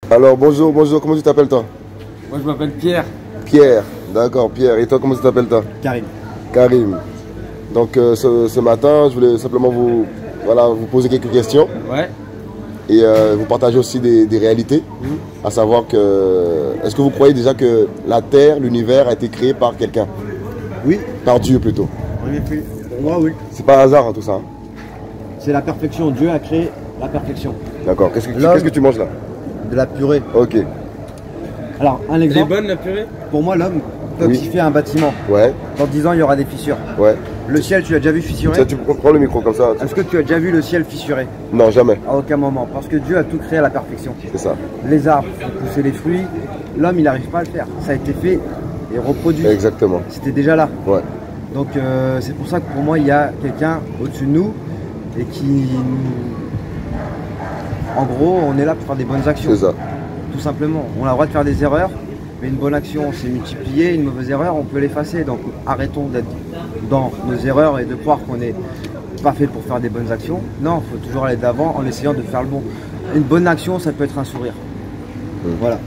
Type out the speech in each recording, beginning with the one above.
Alors bonjour, bonjour, comment tu t'appelles toi? Moi je m'appelle Pierre. Pierre, d'accord, Pierre. Et toi, comment tu t'appelles toi? Karim. Karim. Donc ce matin, je voulais simplement vous poser quelques questions. Ouais. Et vous partager aussi des réalités. À savoir que, est-ce que vous croyez déjà que la Terre, l'univers a été créé par quelqu'un? Oui. Par Dieu plutôt. Pour moi, oui. C'est pas un hasard hein, tout ça. Hein. C'est la perfection. Dieu a créé la perfection. D'accord. Qu'est-ce que tu manges là? De la purée. Ok. Alors, un Elle est exemple. bonne la purée? Pour moi, l'homme, quand il fait un bâtiment, Ouais. dans 10 ans, il y aura des fissures. Ouais. Le ciel, tu l'as déjà vu fissuré? Tiens, tu prends le micro comme ça. Est-ce que tu as déjà vu le ciel fissuré? Non, jamais. À aucun moment. Parce que Dieu a tout créé à la perfection. C'est ça. Les arbres font pousser les fruits. L'homme, il n'arrive pas à le faire. Ça a été fait et reproduit. Exactement. C'était déjà là. Ouais. Donc, c'est pour ça que pour moi, il y a quelqu'un au-dessus de nous et qui. En gros, on est là pour faire des bonnes actions. C'est ça. Tout simplement. On a le droit de faire des erreurs, mais une bonne action, c'est multiplier. Une mauvaise erreur, on peut l'effacer. Donc arrêtons d'être dans nos erreurs et de croire qu'on n'est pas fait pour faire des bonnes actions. Non, il faut toujours aller d'avant en essayant de faire le bon. Une bonne action, ça peut être un sourire. Voilà.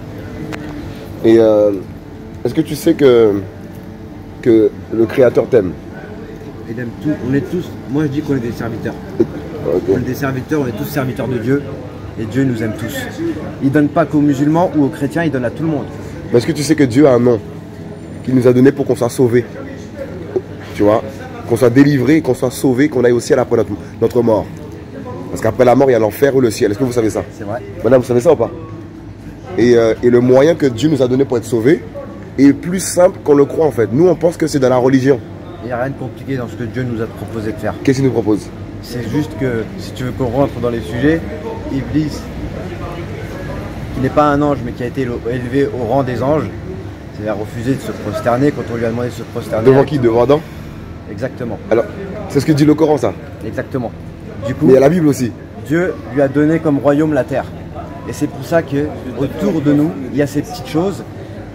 Et est-ce que tu sais que le Créateur t'aime? Il aime tout. On est tous. Moi, je dis qu'on est des serviteurs. Okay. On est des serviteurs, on est tous serviteurs de Dieu. Et Dieu nous aime tous. Il ne donne pas qu'aux musulmans ou aux chrétiens, il donne à tout le monde. Mais est-ce que tu sais que Dieu a un nom qu'il nous a donné pour qu'on soit sauvé? Tu vois, qu'on soit délivré, qu'on soit sauvé, qu'on aille au ciel après notre mort. Parce qu'après la mort, il y a l'enfer ou le ciel. Est-ce que vous savez ça? C'est vrai. Madame, vous savez ça ou pas? Et le moyen que Dieu nous a donné pour être sauvé est plus simple qu'on le croit en fait. Nous, on pense que c'est dans la religion. Il n'y a rien de compliqué dans ce que Dieu nous a proposé de faire. Qu'est-ce qu'il nous propose? C'est juste que, si tu veux qu'on rentre dans les sujets, Iblis, qui n'est pas un ange, mais qui a été élevé au rang des anges, il a refusé de se prosterner quand on lui a demandé de se prosterner. Devant qui? Devant Adam? Exactement. Alors, c'est ce que dit le Coran, ça. Exactement. Du coup, Mais il y a la Bible aussi. Dieu lui a donné comme royaume la terre. Et c'est pour ça que autour de nous, il y a ces petites choses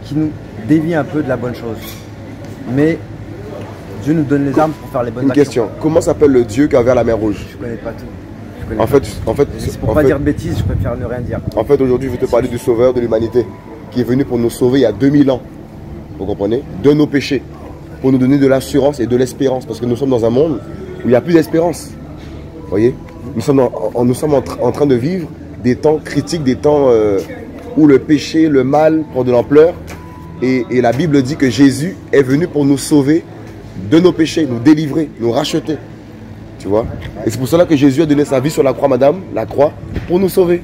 qui nous dévient un peu de la bonne chose. Mais Dieu nous donne les armes pour faire les bonnes actions. Une question. Comment s'appelle le Dieu qui a ouvert la mer Rouge? Je connais pas tout. En fait, pour pas dire de bêtises, je préfère ne rien dire. En fait, aujourd'hui, je vais te parler du Sauveur de l'humanité, qui est venu pour nous sauver il y a 2000 ans. Vous comprenez? De nos péchés. Pour nous donner de l'assurance et de l'espérance. Parce que nous sommes dans un monde où il n'y a plus d'espérance. Vous voyez? Nous sommes en train de vivre des temps critiques, des temps où le péché, le mal prend de l'ampleur. Et la Bible dit que Jésus est venu pour nous sauver de nos péchés, nous délivrer, nous racheter. Tu vois? Et c'est pour cela que Jésus a donné sa vie sur la croix, madame, la croix, pour nous sauver.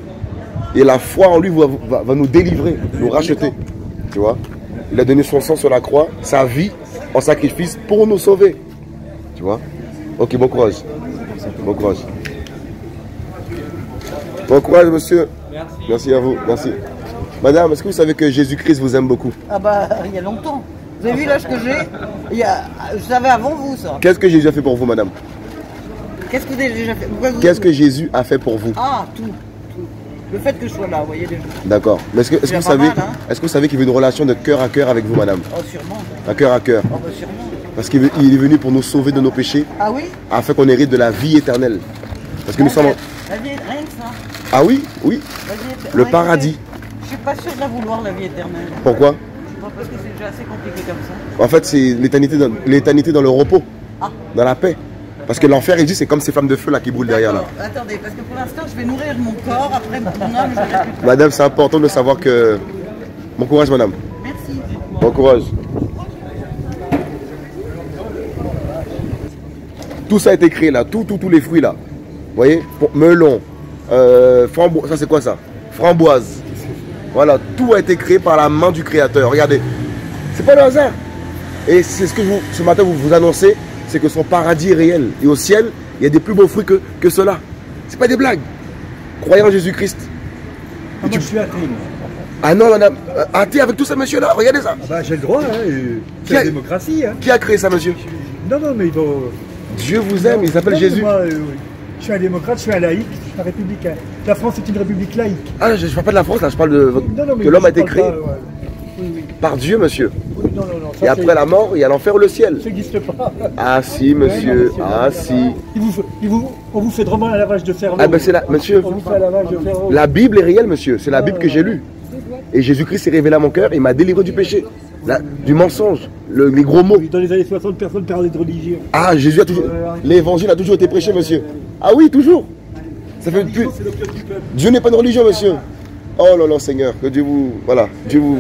Et la foi en lui va nous délivrer, nous racheter. Tu vois? Il a donné son sang sur la croix, sa vie en sacrifice pour nous sauver. Tu vois? Ok, bon courage. Bon courage. Bon courage, monsieur. Merci. Merci à vous. Merci. Madame, est-ce que vous savez que Jésus-Christ vous aime beaucoup? Ah bah, il y a longtemps. Vous avez vu l'âge que j'ai? Je savais avant vous, ça. Qu'est-ce que Jésus a fait pour vous, madame? Qu'est-ce que vous avez déjà fait? Qu'est-ce que Jésus a fait pour vous? Ah, tout. Le fait que je sois là, vous voyez déjà. D'accord. Mais est-ce que vous savez qu'il veut une relation de cœur à cœur avec vous, madame? Oh, sûrement. Un cœur à cœur. Oh, bah, sûrement. Parce qu'il est venu pour nous sauver de nos péchés, Ah oui? afin qu'on hérite de la vie éternelle. Parce que nous sommes... La vie, rien que ça. Ah oui? Oui. La vie éternelle. Le paradis. Je suis pas sûr de la vouloir, la vie éternelle. Pourquoi? Parce que c'est déjà assez compliqué comme ça. En fait, c'est l'éternité dans le repos, dans la paix. Parce que l'enfer, il dit, c'est comme ces flammes de feu là qui boulent derrière là. Attendez, parce que pour l'instant, je vais nourrir mon corps, après mon âme, je vais plus. Madame, c'est important de savoir que... Bon courage, madame. Merci. Bon courage. Tout ça a été créé là, tous les fruits là. Vous voyez? Melon, framboise, ça c'est quoi ça? Framboise. Voilà, tout a été créé par la main du Créateur. Regardez, c'est pas le hasard. Et c'est ce que ce matin vous annoncez, c'est que son paradis est réel. Et au ciel, il y a des plus beaux fruits que ceux-là. C'est pas des blagues. Croyez en Jésus-Christ. Ah, moi, je suis athée. Ah non, madame, athée avec tous ces messieurs-là, regardez ça. Ah bah, j'ai le droit, hein, c'est la démocratie. Hein. Qui a créé ça, monsieur? Non, non, mais il faut... Dieu vous aime, il s'appelle Jésus. Moi, oui. Je suis un démocrate, je suis un laïc, je suis un républicain. La France est une république laïque. Ah, je ne parle pas de la France, là, je parle de que l'homme a été créé par Dieu, monsieur. Oui, non, non, non. Et après la mort, il y a l'enfer ou le ciel. Ça n'existe pas. Ah si, monsieur, ah si. On vous fait vraiment un lavage de cerveau. Ah ben c'est là, monsieur. On vous fait un lavage de cerveau. La Bible est réelle, monsieur. C'est la Bible que j'ai lue. Et Jésus-Christ s'est révélé à mon cœur et m'a délivré du péché, du mensonge, les gros mots. Dans les années 60, personne parlait de religion. Ah, Jésus a toujours... L'évangile a toujours été prêché, monsieur. Ah oui, toujours. Ça fait plus... Dieu n'est pas une religion, monsieur. Oh là là, Seigneur, que Dieu vous... Voilà, Dieu vous...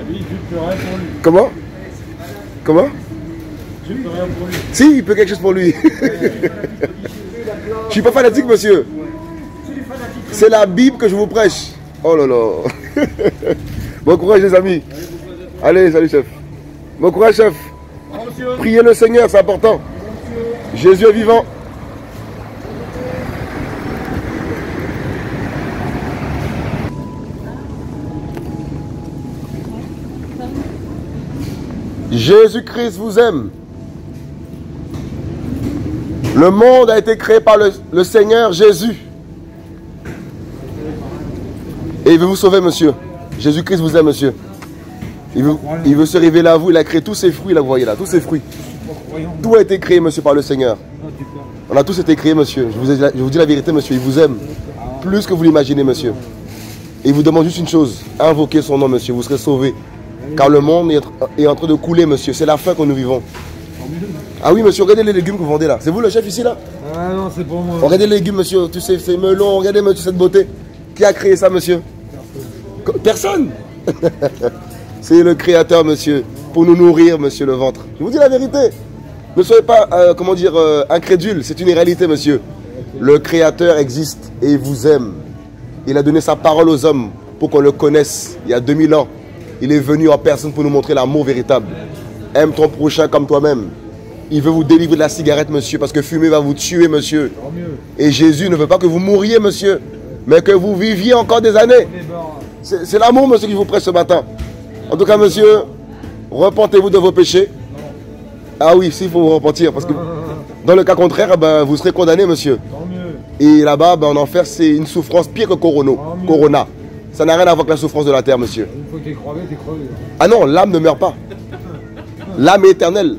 Lui, je peux rien pour lui. Comment? Comment? Je peux rien pour lui. Si, il peut quelque chose pour lui. Je suis pas fanatique, monsieur. C'est la Bible que je vous prêche. Oh là là. Bon courage, les amis. Allez, salut, chef. Bon courage, chef. Priez le Seigneur, c'est important. Jésus est vivant. Jésus-Christ vous aime. Le monde a été créé par le Seigneur Jésus. Et il veut vous sauver, monsieur. Jésus-Christ vous aime, monsieur. Il veut se révéler à vous. Il a créé tous ces fruits, là, vous voyez là, tous ces fruits. Tout a été créé, monsieur, par le Seigneur. On a tous été créés, monsieur. Je vous dis la vérité, monsieur. Il vous aime plus que vous l'imaginez, monsieur. Et il vous demande juste une chose. Invoquez son nom, monsieur. Vous serez sauvés. Car le monde est en train de couler, monsieur. C'est la fin que nous vivons. Ah oui, monsieur, regardez les légumes que vous vendez là. C'est vous le chef ici, là? Ah non, c'est pour moi. Regardez les légumes, monsieur. Tu sais, ces melons. Regardez, monsieur, cette beauté. Qui a créé ça, monsieur? Personne. C'est le Créateur, monsieur. Pour nous nourrir, monsieur, le ventre. Je vous dis la vérité. Ne soyez pas, comment dire, incrédule. C'est une réalité, monsieur. Le Créateur existe et il vous aime. Il a donné sa parole aux hommes pour qu'on le connaisse. Il y a 2000 ans. Il est venu en personne pour nous montrer l'amour véritable. Aime ton prochain comme toi-même. Il veut vous délivrer de la cigarette, monsieur, parce que fumer va vous tuer, monsieur. Et Jésus ne veut pas que vous mouriez, monsieur, mais que vous viviez encore des années. C'est l'amour, monsieur, qui vous presse ce matin. En tout cas, monsieur, repentez-vous de vos péchés. Ah oui, s'il faut vous repentir, parce que dans le cas contraire, ben, vous serez condamné, monsieur. Et là-bas, ben, en enfer, c'est une souffrance pire que Corona. Ça n'a rien à voir avec la souffrance de la terre, monsieur. Une fois que t'es crevé, t'es crevé. Ah non, l'âme ne meurt pas. L'âme est éternelle.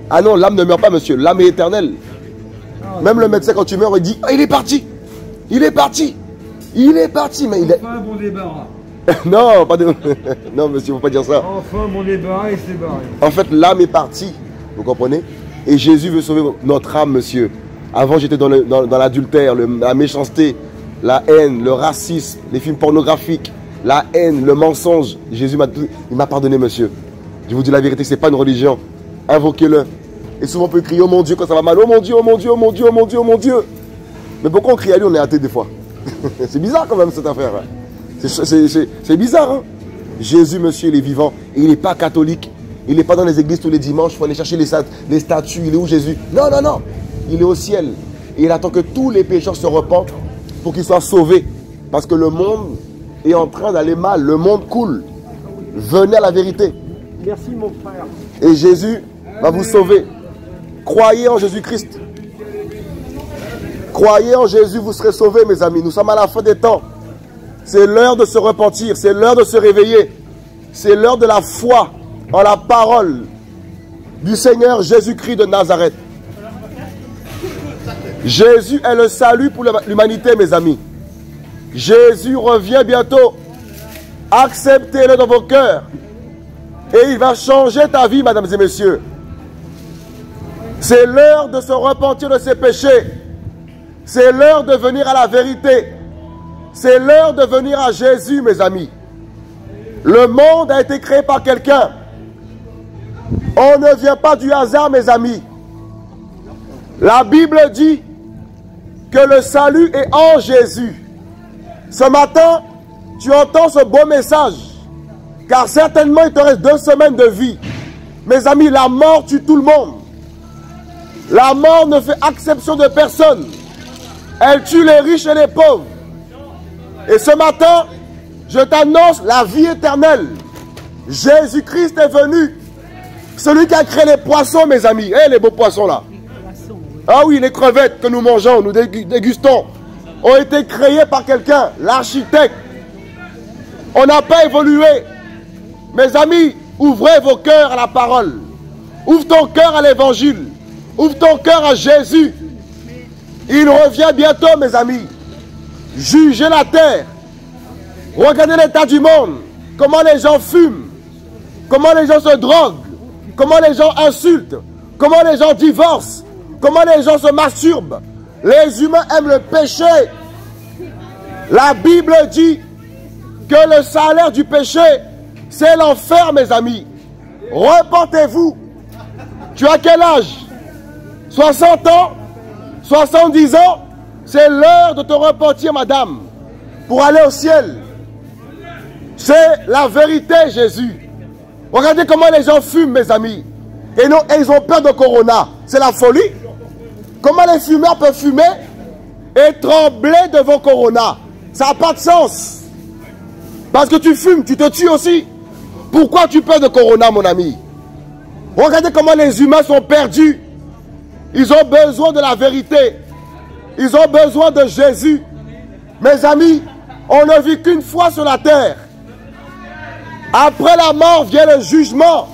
Ah non, l'âme ne meurt pas, monsieur. L'âme est éternelle. Même le médecin, quand tu meurs, il dit « Ah, il est parti. Il est parti. Il est parti. » Mais il est... Enfin, mon débarras. Non, pas de... non, monsieur, il ne faut pas dire ça. Enfin, mon débarras, il s'est barré. En fait, l'âme est partie. Vous comprenez? Et Jésus veut sauver notre âme, monsieur. Avant, j'étais dans l'adultère, la méchanceté, la haine, le racisme, les films pornographiques, la haine, le mensonge. Jésus m'a pardonné, monsieur. Je vous dis la vérité, ce n'est pas une religion. Invoquez-le. Et souvent on peut crier, oh mon Dieu, quand ça va mal. Oh mon Dieu, oh mon Dieu, oh mon Dieu, oh mon Dieu, oh mon Dieu. Mais pourquoi on crie à lui, on est athée des fois? C'est bizarre quand même cette affaire. Hein. C'est bizarre. Hein. Jésus, monsieur, il est vivant. Et il n'est pas catholique. Il n'est pas dans les églises tous les dimanches. Il faut aller chercher les statues. Il est où Jésus? Non, non, non. Il est au ciel. Et il attend que tous les pécheurs se repentent pour qu'ils soient sauvés. Parce que le monde est en train d'aller mal. Le monde coule. Venez à la vérité. Merci, mon frère. Et Jésus va vous sauver. Croyez en Jésus-Christ. Croyez en Jésus, vous serez sauvés, mes amis. Nous sommes à la fin des temps. C'est l'heure de se repentir. C'est l'heure de se réveiller. C'est l'heure de la foi en la parole du Seigneur Jésus-Christ de Nazareth. Jésus est le salut pour l'humanité, mes amis. Jésus revient bientôt. Acceptez-le dans vos cœurs. Et il va changer ta vie, mesdames et messieurs. C'est l'heure de se repentir de ses péchés. C'est l'heure de venir à la vérité. C'est l'heure de venir à Jésus, mes amis. Le monde a été créé par quelqu'un. On ne vient pas du hasard, mes amis. La Bible dit que le salut est en Jésus. Ce matin, tu entends ce beau message. Car certainement, il te reste 2 semaines de vie. Mes amis, la mort tue tout le monde. La mort ne fait exception de personne. Elle tue les riches et les pauvres. Et ce matin, je t'annonce la vie éternelle. Jésus-Christ est venu. Celui qui a créé les poissons, mes amis. Eh, les beaux poissons là. Ah oui, les crevettes que nous mangeons, nous dégustons, ont été créés par quelqu'un, l'architecte. On n'a pas évolué. Mes amis, ouvrez vos cœurs à la parole. Ouvre ton cœur à l'évangile. Ouvre ton cœur à Jésus. Il revient bientôt, mes amis. Jugez la terre. Regardez l'état du monde. Comment les gens fument. Comment les gens se droguent. Comment les gens insultent. Comment les gens divorcent. Comment les gens se masturbent. Les humains aiment le péché. La Bible dit que le salaire du péché, c'est l'enfer, mes amis. Repentez-vous. Tu as quel âge? 60 ans? 70 ans? C'est l'heure de te repentir, madame, pour aller au ciel. C'est la vérité, Jésus. Regardez comment les gens fument, mes amis. Et ils ont peur de Corona. C'est la folie. Comment les fumeurs peuvent fumer et trembler devant Corona? Ça n'a pas de sens. Parce que tu fumes, tu te tues aussi. Pourquoi tu peurs de Corona, mon ami? Regardez comment les humains sont perdus. Ils ont besoin de la vérité. Ils ont besoin de Jésus. Mes amis, on ne vit qu'une fois sur la terre. Après la mort vient le jugement.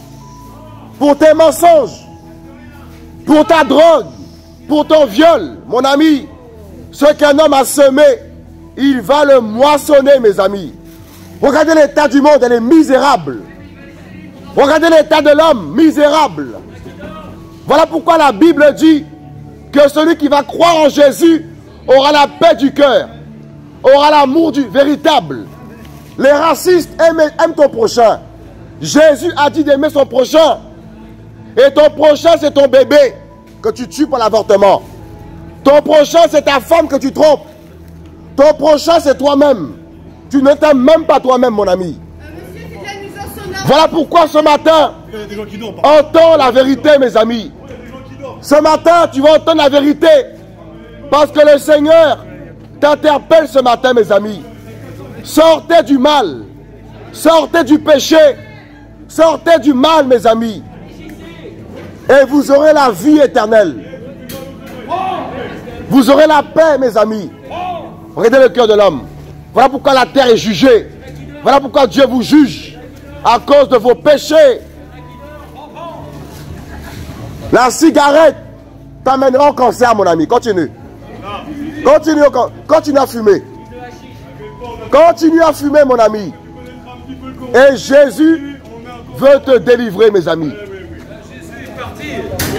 Pour tes mensonges. Pour ta drogue. Pour ton viol. Mon ami, ce qu'un homme a semé, il va le moissonner, mes amis. Regardez l'état du monde, elle est misérable. Regardez l'état de l'homme, misérable. Voilà pourquoi la Bible dit que celui qui va croire en Jésus aura la paix du cœur, aura l'amour du véritable. Les racistes aiment ton prochain. Jésus a dit d'aimer son prochain. Et ton prochain, c'est ton bébé que tu tues par l'avortement. Ton prochain, c'est ta femme que tu trompes. Ton prochain, c'est toi-même. Tu ne t'aimes même pas toi-même, mon ami. Voilà pourquoi ce matin, entends la vérité, mes amis. Ce matin, tu vas entendre la vérité. Parce que le Seigneur t'interpelle ce matin, mes amis. Sortez du mal. Sortez du péché. Sortez du mal, mes amis. Et vous aurez la vie éternelle. Vous aurez la paix, mes amis. Regardez le cœur de l'homme. Voilà pourquoi la terre est jugée. Voilà pourquoi Dieu vous juge. À cause de vos péchés. La cigarette t'amènera au cancer, mon ami. Continue. Continue à fumer. Continue à fumer, mon ami. Et Jésus veut te délivrer, mes amis.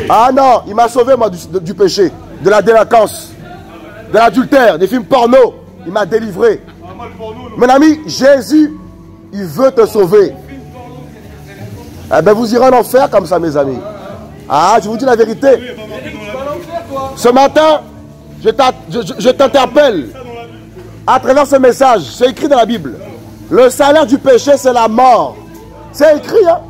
Ah non, il m'a sauvé, moi, du péché, de la délinquance, de l'adultère, des films porno. Il m'a délivré. Mon ami, Jésus, il veut te sauver. Eh bien, vous irez en enfer comme ça, mes amis. Ah, je vous dis la vérité. Ce matin, je t'interpelle à travers ce message. C'est écrit dans la Bible. Le salaire du péché, c'est la mort. C'est écrit, hein.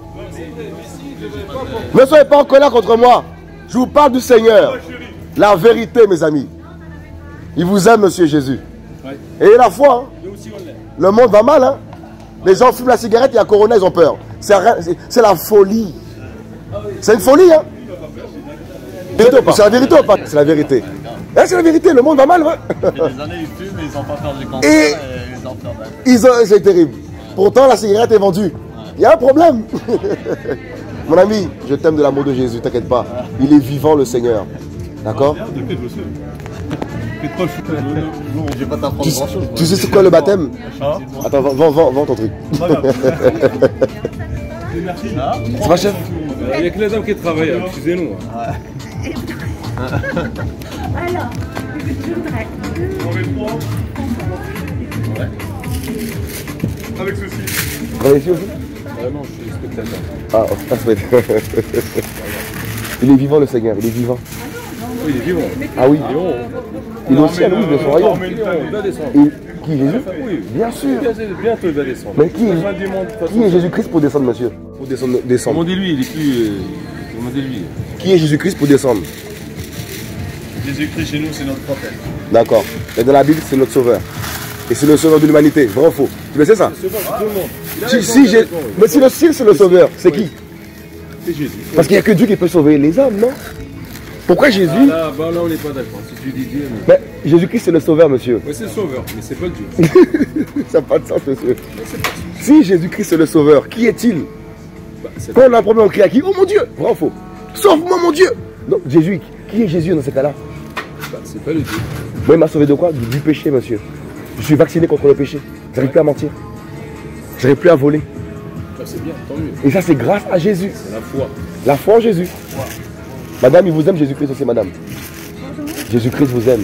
Ne soyez pas en colère contre moi. Je vous parle du Seigneur. La vérité, mes amis. Il vous aime, Monsieur Jésus. Et la foi, hein. Le monde va mal, hein. Les gens fument la cigarette et à Corona, ils ont peur. C'est la folie. C'est une folie, hein. C'est la vérité ou pas? C'est la vérité. C'est la vérité, le monde va mal, ouais. Des années, ils fument et ils n'ont pas peur du cancer et ils ont peur. C'est terrible. Pourtant, la cigarette est vendue. Il y a un problème. Mon ami, je t'aime de l'amour de Jésus, t'inquiète pas. Il est vivant, le Seigneur. D'accord? Je vais pas t'apprendre grand chose. Tu sais c'est quoi le baptême? Attends, vends ton truc. C'est pas chef? Il n'y a que les hommes qui travaillent, excusez-nous. Alors, je voudrais. Avec ceci. Vous travaillez ici aussi? Non, je suis spectateur. Ah, il est vivant, le Seigneur, il est vivant. Oui, il est vivant. Ah oui. Il est aussi à Louis de son royaume. Il va descendre. Qui, Jésus? Oui, bien sûr. Bientôt il va descendre. Mais qui est Jésus-Christ pour descendre, monsieur? Pour descendre. Demandez-lui, il est plus... Demandez-lui. Qui est Jésus-Christ pour descendre? Jésus-Christ chez nous, c'est notre prophète. D'accord. Et dans la Bible, c'est notre sauveur. Et c'est le sauveur de l'humanité. Vrai ou faux? Tu le sais ça? Mais si le ciel c'est le sauveur, c'est qui? C'est Jésus. Parce qu'il n'y a que Dieu qui peut sauver les hommes, non? Pourquoi Jésus? Là, on n'est pas d'accord. Si tu dis Dieu... Mais Jésus-Christ c'est le sauveur, monsieur. Oui, c'est le sauveur, mais c'est pas le Dieu. Ça n'a pas de sens, monsieur. Si Jésus-Christ c'est le sauveur, qui est-il? Quand on a un problème, on crie à qui? Oh mon Dieu! Vrai ou faux? Sauve-moi, mon Dieu! Donc Jésus, qui est Jésus dans ce cas-là? C'est pas le Dieu. Moi, il m'a sauvé de quoi? Du péché, monsieur. Je suis vacciné contre le péché. J'arrive plus à mentir. J'arrive plus à voler. Ça, c'est bien, tant mieux. Et ça, c'est grâce à Jésus. C'est la foi. La foi en Jésus. Madame, il vous aime, Jésus-Christ aussi, madame. Jésus-Christ vous aime.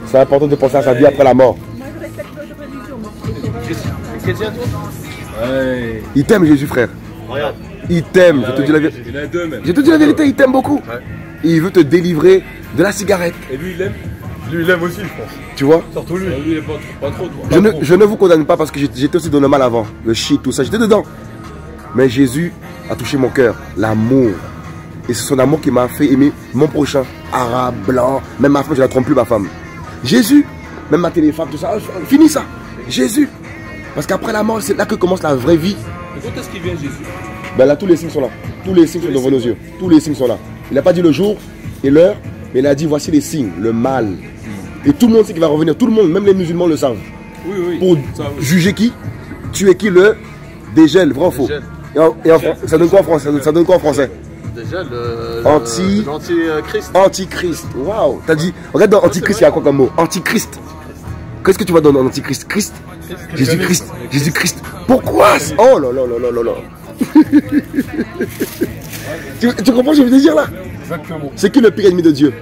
C'est important de penser à sa vie après la mort. Moi, je respecte votre religion, monsieur. Chrétien, toi? Ouais. Il t'aime, Jésus, frère. Regarde. Il t'aime. Je te dis la vérité. Il a deux même. Je te dis la vérité, il t'aime beaucoup. Et il veut te délivrer de la cigarette. Et lui, il l'aime? Lui, il aime aussi, je pense. Tu vois? Surtout lui. Lui, il est pas trop, toi. Je ne vous condamne pas parce que j'étais aussi dans le mal avant. Le shit, tout ça, j'étais dedans. Mais Jésus a touché mon cœur. L'amour. Et c'est son amour qui m'a fait aimer mon prochain. Arabe, blanc. Même ma femme, je ne la trompe plus, ma femme. Jésus. Même ma téléfemme, tout ça. Fini ça. Jésus. Parce qu'après la mort, c'est là que commence la vraie vie. Et quand est-ce qu'il vient, Jésus? Ben là, tous les signes sont là. Tous les signes sont devant nos yeux. Tous les signes sont là. Il n'a pas dit le jour et l'heure, mais il a dit voici les signes, le mal. Et tout le monde sait qu'il va revenir. Tout le monde, même les musulmans le savent. Oui, oui. Pour Ça, oui. juger qui? Tuer qui? Le dégel, vrai ou faux? Ça donne quoi en français? Ça donne quoi en français? Déjà, L'antichrist. Antichrist. Waouh. T'as dit, regarde dans Antichrist, il y a quoi comme mot? Antichrist. Qu'est-ce que tu vois dans Antichrist? Christ. Jésus-Christ. Jésus-Christ. Pourquoi? Oh là là là là là là. Tu comprends ce que je veux dire là? Exactement. C'est qui le pire ennemi de Dieu?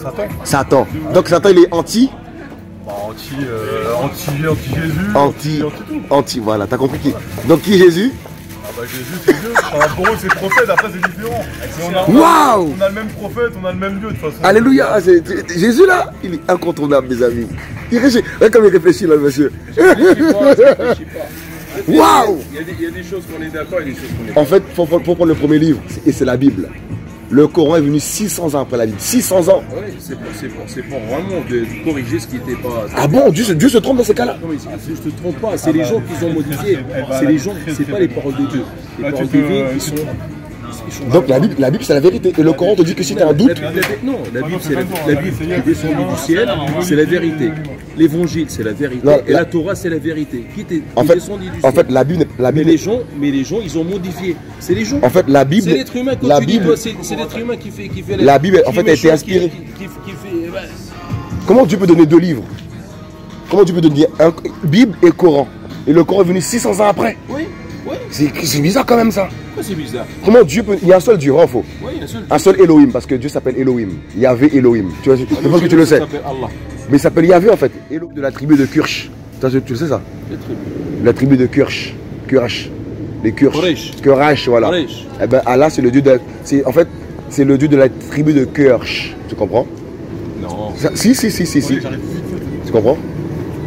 Satan. Satan. Donc Satan il est anti, Bah, anti-Jésus. anti, voilà, t'as compris qui? Donc qui est Jésus? Ah bah Jésus, c'est Dieu. Enfin, pour eux, c'est prophète. Après, c'est différent. Waouh! On a le même prophète, on a le même Dieu de toute façon. Alléluia! Jésus là, il est incontournable, mes amis. Regarde comme il réfléchit là, monsieur. Waouh! Il y a des choses qu'on est d'accord et des choses qu'on est pas. En fait, faut prendre le premier livre, et c'est la Bible. Le Coran est venu 600 ans après la Bible. 600 ans. Oui, c'est pour vraiment de corriger ce qui n'était pas. Ah bon, Dieu se trompe dans ces cas-là? Non, mais je te trompe pas, c'est les gens qui ont modifié. C'est les gens, c'est pas les paroles de Dieu. Les paroles de Dieu, ils sont. Donc la Bible c'est la vérité. Et le Coran te dit que si tu as un doute. Non, la Bible c'est la Bible qui est descendue du ciel, c'est la vérité. L'évangile c'est la vérité. Non, et la Torah c'est la vérité. Qui est En fait, descendue du ciel. en fait, la Bible. Mais les gens, ils ont modifié. C'est les gens. En fait, la Bible. C'est l'être humain. Quand La tu dis, Bible. toi, c'est l'être humain qui fait. La Bible, en qui fait, met a été chose, inspirée. qui fait. Bah, Comment Dieu peut donner deux livres? Comment Dieu peut donner un Bible et Coran? Et le Coran est venu 600 ans après. oui, oui. C'est bizarre quand même ça. Pourquoi c'est bizarre? Comment Dieu peut. Il y a un seul Dieu, faux. Oui, il y a un seul. Un seul Elohim, parce que Dieu s'appelle Elohim. Yahvé Elohim. Tu vois, je pense que tu le sais. Ça s'appelle Allah. Mais il s'appelle Yahvé en fait. Elohim de la tribu de Kursh. Tu le sais ça? La tribu de Kursh. Kursh. Les Kursh. Quraysh. Kuraysh, voilà. Quraysh. Eh ben Allah, c'est le Dieu de. En fait, c'est le Dieu de la tribu de Kursh. Tu comprends? Non. Si. Tu comprends?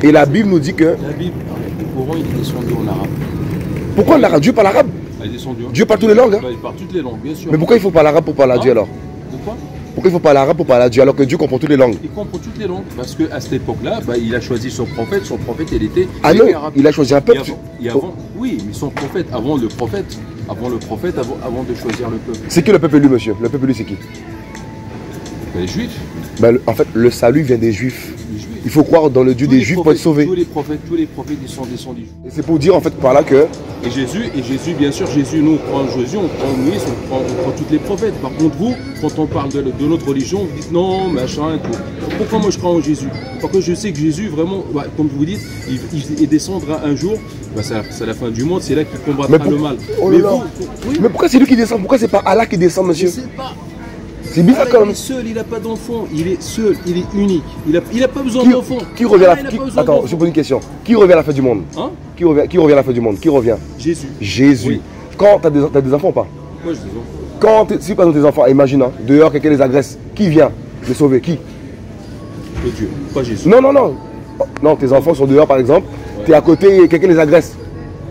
Et la Bible nous dit que. La Bible, le Coran, il est descendu en arabe. Pourquoi l'arabe? Dieu parle arabe? Il est descendu. Dieu parle toutes les langues, hein? Bah, il parle toutes les langues, bien sûr. Mais pourquoi il faut parler arabe pour parler à Dieu alors? Pourquoi? Pourquoi il faut parler arabe pour parler à Dieu alors que Dieu comprend toutes les langues? Il comprend toutes les langues. Parce qu'à cette époque-là, bah, il a choisi son prophète. Son prophète, il était. Ah non, arabe. il a choisi un peuple. Et avant, oui, mais son prophète, avant le prophète, avant de choisir le peuple. C'est qui le peuple élu, monsieur? Le peuple élu, c'est qui? Les Juifs. Ben, en fait, le salut vient des Juifs. Les Juifs. Il faut croire dans le Dieu des Juifs pour être sauvé. Tous les prophètes, ils sont descendus. Et c'est pour dire en fait par là que. Et Jésus, bien sûr, nous on croit en Jésus, on croit en Moïse, on croit tous les prophètes. Par contre, vous, quand on parle de notre religion, vous dites non, machin et tout. Pourquoi moi je crois en Jésus? Parce que je sais que Jésus, vraiment, bah, comme vous dites, il descendra un jour, bah, c'est la fin du monde, c'est là qu'il combattra le mal. Oh mais là là. oui, Mais pourquoi c'est lui qui descend? Pourquoi c'est pas Allah qui descend, monsieur? je sais pas. C'est bizarre quand Il même. est seul, il n'a pas d'enfant, il est seul, il est unique. Il a pas besoin Qui, d'enfant. qui revient à la Il a qui- pas besoin Attends, d'enfant. je pose une question. Qui revient à la fin du monde? Hein? Qui revient à la fin du monde? Qui revient? Jésus. Jésus. Oui. Quand t'as des enfants ou pas? Moi je dis non. Quand si par exemple tes enfants, imagine, hein, dehors quelqu'un les agresse, qui vient les sauver? Qui? Le Dieu, pas Jésus. Non. Non, tes enfants sont dehors par exemple, t'es à côté et quelqu'un les agresse.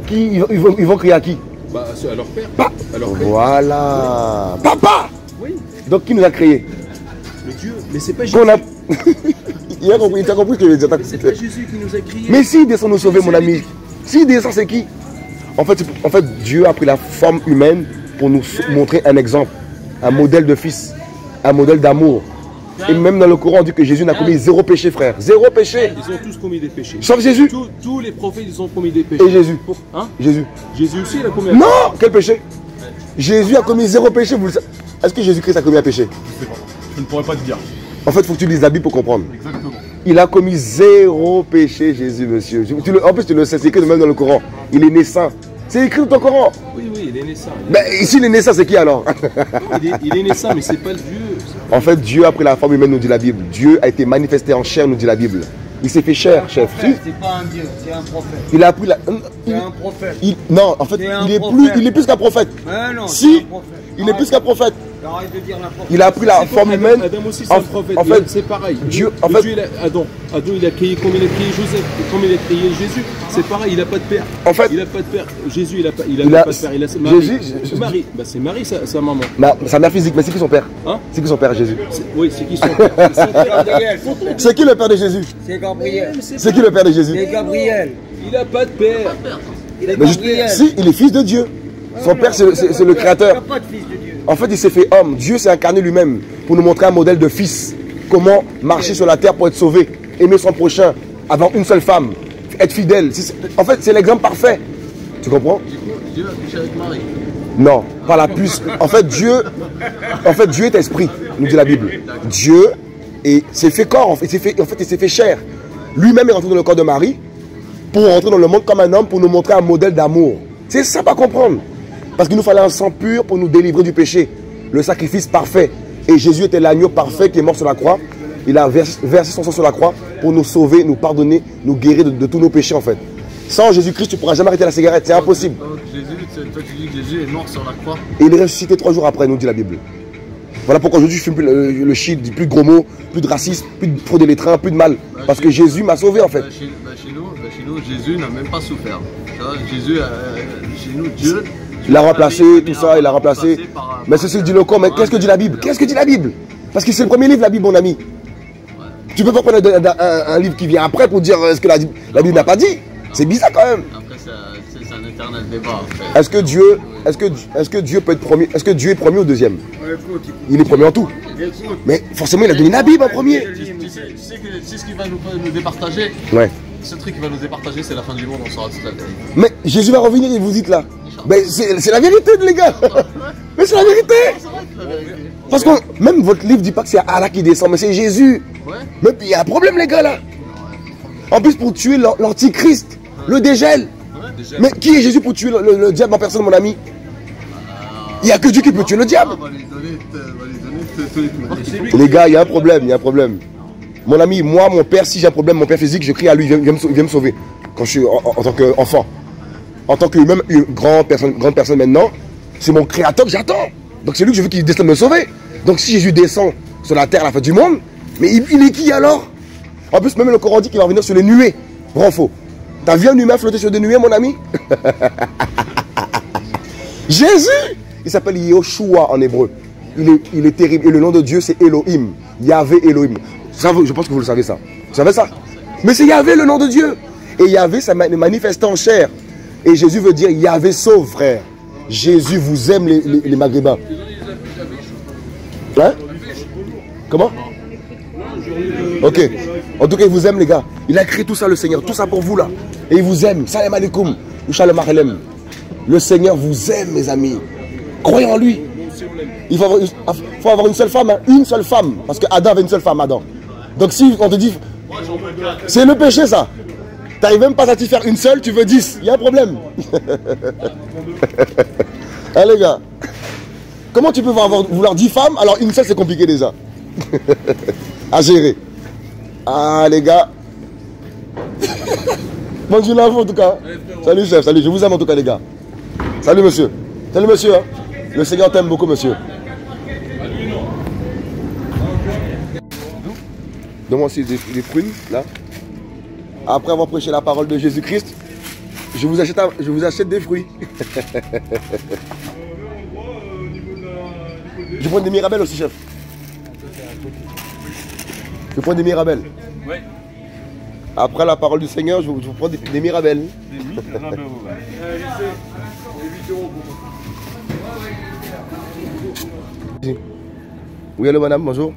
Qui ils vont crier à qui? Bah, à leur père. Pa- À leur père. Voilà. Papa! Oui, Donc qui nous a créés? le Dieu. Mais c'est pas Jésus. Qu'on a... il a compris ce que je veux dire. Mais c'est pas Jésus qui nous a criés. Mais s'il descend nous sauver, mon ami, s'il descend, c'est qui? En fait, Dieu a pris la forme humaine pour nous montrer un exemple, un modèle de fils, un modèle d'amour. Et même dans le Coran, on dit que Jésus n'a commis zéro péché, frère. Zéro péché. Ils ont tous commis des péchés. Sauf Jésus. Tous les prophètes, ils ont commis des péchés. Et Jésus. Hein? Jésus. Jésus aussi, il a commis un Non! Quel péché? Jésus a commis zéro péché. Est-ce que Jésus-Christ a commis un péché? Je sais pas. Je ne pourrais pas te dire. En fait, il faut que tu lises la Bible pour comprendre. Exactement. Il a commis 0 péché, Jésus, monsieur. En plus, tu le sais, c'est écrit même dans le Coran. Il est né saint. C'est écrit dans le Coran. Oui, il est né saint. Mais ici, il est né saint, c'est qui alors? Il est né saint, mais c'est pas le Dieu. En fait, Dieu a pris la forme humaine, nous dit la Bible. Dieu a été manifesté en chair, nous dit la Bible. Il s'est fait chair, chef. Si. C'est pas un dieu, c'est un prophète. Il a pris la. C'est un prophète. Non, en fait, C'est un il est prophète. plus qu'un prophète. Non, Si, c'est un prophète. il est plus qu'un prophète. Arrête de dire n'importe Il a pris la forme humaine. Adam aussi, c'est un prophète. En fait, c'est pareil. Dieu, Adam, il a créé, comme il a créé Joseph, comme il a créé Jésus, c'est pareil, il n'a pas de père. En fait, il n'a pas de père. Jésus, il n'a pas de père. Il a Marie. Bah, c'est Marie, sa maman. Non, sa mère physique, mais c'est qui son père? Hein? C'est qui son père, Jésus? Oui, c'est qui son père? C'est qui le père de Jésus? C'est Gabriel. C'est qui le père de Jésus? C'est Gabriel. Il n'a pas de père. Mais si, il est fils de Dieu. Son père, c'est le créateur. Il n'y a pas de fils de Dieu. En fait, il s'est fait homme. Dieu s'est incarné lui-même pour nous montrer un modèle de fils. Comment marcher sur la terre pour être sauvé, aimer son prochain, avoir une seule femme, être fidèle. En fait, c'est l'exemple parfait. Tu comprends? Dieu a couché avec Marie. Non, pas la puce. En fait, Dieu est esprit, nous dit la Bible. Dieu s'est fait corps. En fait, il s'est fait chair. Lui-même est rentré dans le corps de Marie pour rentrer dans le monde comme un homme, pour nous montrer un modèle d'amour. C'est ça, pas comprendre. Parce qu'il nous fallait un sang pur pour nous délivrer du péché. Le sacrifice parfait. Et Jésus était l'agneau parfait qui est mort sur la croix. Il a versé son sang sur la croix pour nous sauver, nous pardonner, nous guérir de tous nos péchés en fait. Sans Jésus-Christ, tu ne pourras jamais arrêter la cigarette. C'est impossible. Donc, toi tu dis que Jésus est mort sur la croix. Et il est ressuscité 3 jours après, nous dit la Bible. Voilà pourquoi aujourd'hui je fume plus le shit, plus de gros mots, plus de racisme, plus de frauder les trains, plus de mal. Parce que Jésus m'a sauvé en fait. Chez nous, Jésus n'a même pas souffert. Tu vois, Jésus, chez nous, Dieu... Il a remplacé tout ça, il a remplacé. Mais ceci dit le corps, mais qu'est-ce que dit la Bible? Qu'est-ce que dit la Bible? Parce que c'est le premier livre, la Bible, mon ami. Tu peux pas prendre un livre qui vient après pour dire ce que la Bible n'a pas dit. C'est bizarre quand même. Après, c'est un éternel débat. En fait. Est-ce que Dieu peut être premier? Est-ce que Dieu est premier ou deuxième? Il est premier en tout. Mais forcément, il a donné la Bible en premier. Tu sais ce qui va nous départager? Ouais. Ce truc qui va nous départager, c'est la fin du monde, on saura tout à l'heure. Mais Jésus va revenir et vous dites là. Mais c'est la vérité, les gars. Mais c'est la vérité. Parce que même votre livre dit pas que c'est Allah qui descend, mais c'est Jésus. Ouais. Mais il y a un problème, les gars, là. En plus, pour tuer l'antichrist, le dégel. Mais qui est Jésus pour tuer le diable en personne, mon ami? Il n'y a que Dieu qui peut tuer le diable. On va lui donner tous les pouvoirs. Les gars, il y a un problème, il y a un problème. Mon ami, moi, mon père, si j'ai un problème, mon père physique, je crie à lui, il vient me sauver. Quand je suis en tant qu'enfant. En tant que même une grande personne maintenant, c'est mon créateur que j'attends. Donc c'est lui que je veux qu'il descende me sauver. Donc si Jésus descend sur la terre à la fin du monde, mais il est qui alors? En plus, même le Coran dit qu'il va revenir sur les nuées. Vrai ou faux? T'as vu un humain flotter sur des nuées, mon ami? Jésus! Il s'appelle Yoshua en hébreu. Il est terrible. Et le nom de Dieu, c'est Elohim. Yahvé Elohim. Ça, je pense que vous le savez ça. Vous savez ça? Mais c'est Yahvé le nom de Dieu. Et Yahvé, ça manifeste en chair. Et Jésus veut dire Yahvé sauve, frère. Jésus vous aime les Maghrébins. Hein? Comment? Ok. En tout cas, il vous aime, les gars. Il a créé tout ça, le Seigneur. Tout ça pour vous, là. Et il vous aime. Salam alaikum. Shalom alaikum. Le Seigneur vous aime, mes amis. Croyez en lui. Il faut avoir une seule femme. Hein. Une seule femme. Parce que Adam avait une seule femme, Adam. Donc si on te dit... C'est le péché, ça. T'arrives même pas à satisfaire une seule, tu veux 10. Il y a un problème. Hein, les gars? Comment tu peux vouloir 10 femmes alors une seule, c'est compliqué déjà. À gérer. Ah, les gars. Bonjour l'info en tout cas. Salut chef, salut. Je vous aime en tout cas, les gars. Salut monsieur. Salut monsieur. Hein. Le Seigneur t'aime beaucoup, monsieur. Donne-moi aussi des prunes, là. Après avoir prêché la parole de Jésus-Christ, je vous achète des fruits. Je prends des mirabelles aussi, chef. Je prends des mirabelles. Oui. Après la parole du Seigneur, je vous prends des mirabelles. Des mirabelles, ouais. Oui, allô madame, bonjour.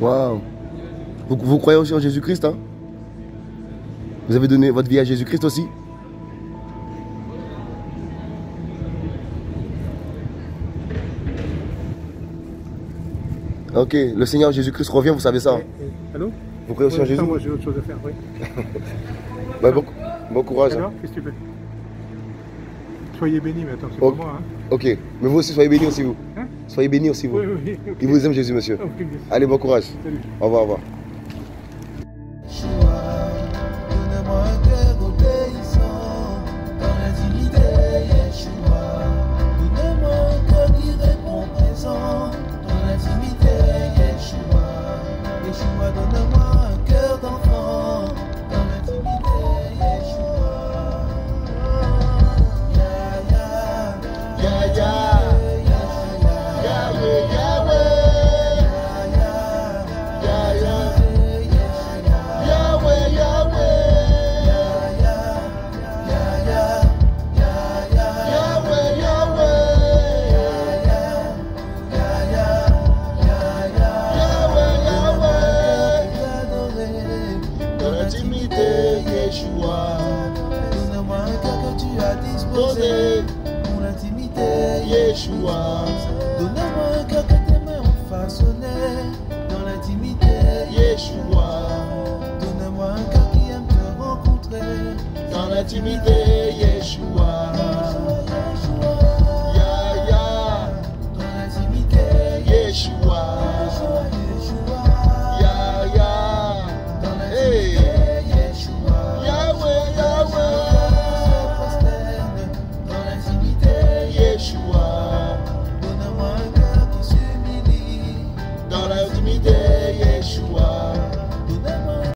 Waouh. Vous croyez aussi en Jésus-Christ, hein? Vous avez donné votre vie à Jésus-Christ aussi? Ok, le Seigneur Jésus-Christ revient, vous savez ça? Allô? Vous croyez aussi en Jésus? Moi j'ai autre chose à faire, oui. Bah, bon courage. Alors, qu'est-ce que tu fais? Soyez bénis, mais attends, c'est Oh. pour moi. Hein. Ok, mais vous aussi, soyez bénis aussi vous. Hein? Soyez bénis aussi vous. Oui, oui, ok. Il vous aime Jésus, monsieur. Ok, bien sûr. Allez, bon courage. Salut. Au revoir, au revoir. Donne-moi un cœur obéissant dans l'intimité, Yeshua. Donne-moi un cœur qui répond présent dans l'intimité, Yeshua. Yeshua, donne-moi un cœur d'enfant dans l'intimité, Yeshua. Ya, ya, ya, donne-moi un cœur que tu as disposé pour l'intimité, Yeshua. Donne-moi un cœur que tes mains ont façonné dans l'intimité, Yeshua. Donne-moi un cœur qui aime te rencontrer dans l'intimité,